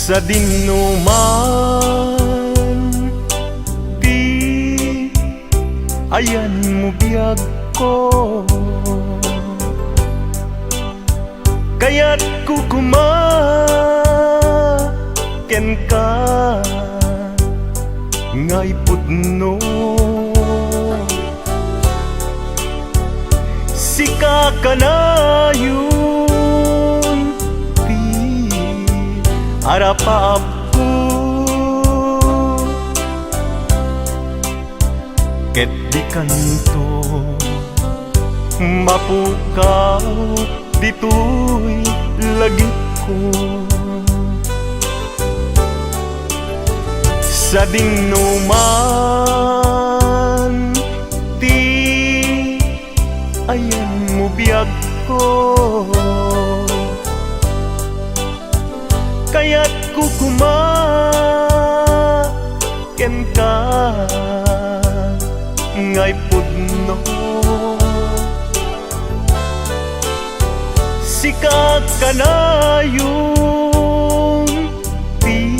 sa dinuman di ayan mo biyag ko, kaya't kukumaken ka ngay pudno. Sika ka na yun di arapap ko, ket di kanto mapukaw dito'y lagip ko. Sa dinuman di ayan mo biyag ko, kaya't kukumaken ka ngay pudno. Sika ka na yung di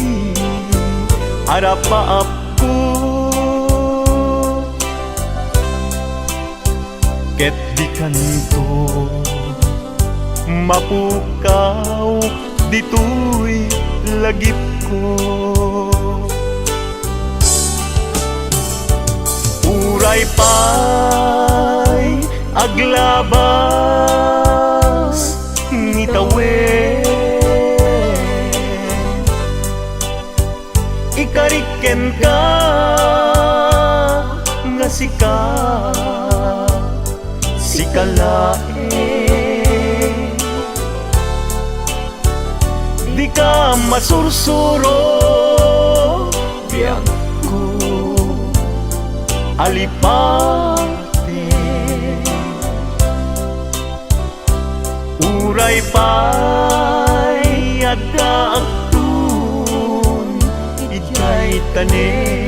arapaap ko, ket di kanto mapukaw dito'y lagip ko. Uray pa'y aglabas ni tawen, ikariken ka nga sikalae, di ka masursuro biyag ko alipate. Uray pa'y adda agtun ijay tanen,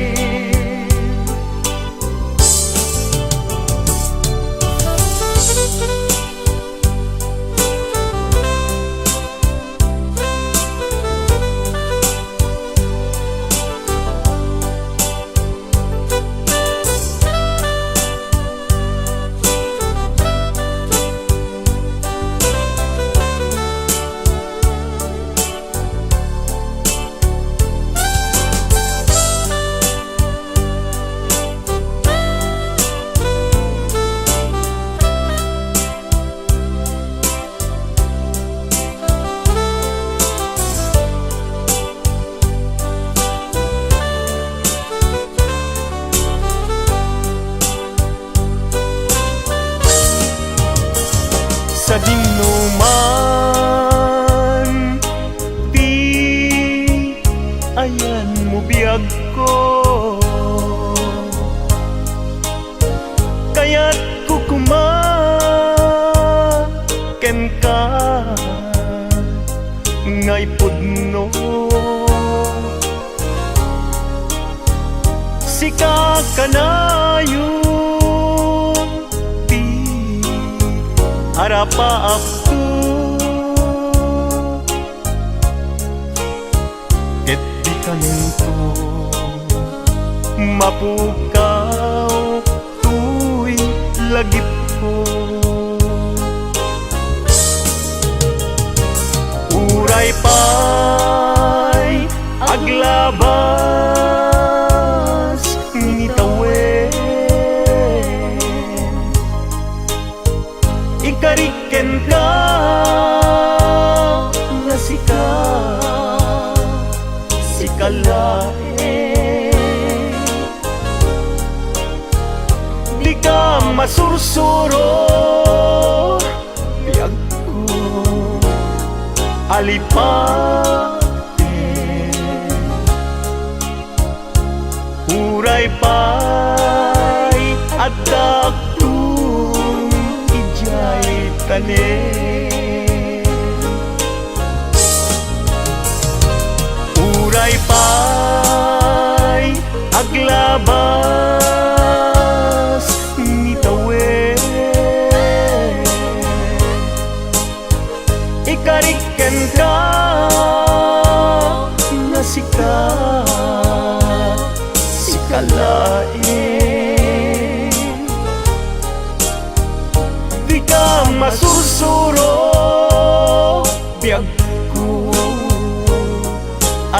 sa dinuman di ayan mo biyag ko, kaya't kukumaken ka ngay pudno. Sika ka na yun di arapaap ko, ket di kanto mapukaw tu'y lagip ko. Uray pa'y aglabas ni tawen, ikariken ka nga sikalae, di ka masursuro biyag ko alipate. Uray pa'y adda agtun ijay tanen, uray pa'y aglabas ni tawen, ikariken ka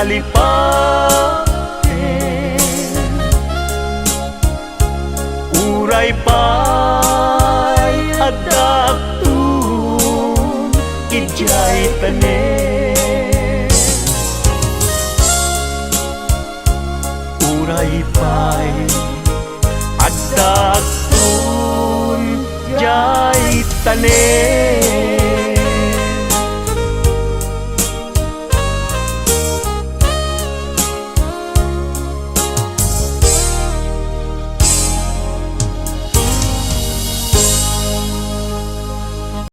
palipatin. Uray pa'y adakton ijay tanen. Uray pa'y adakton jay tanen.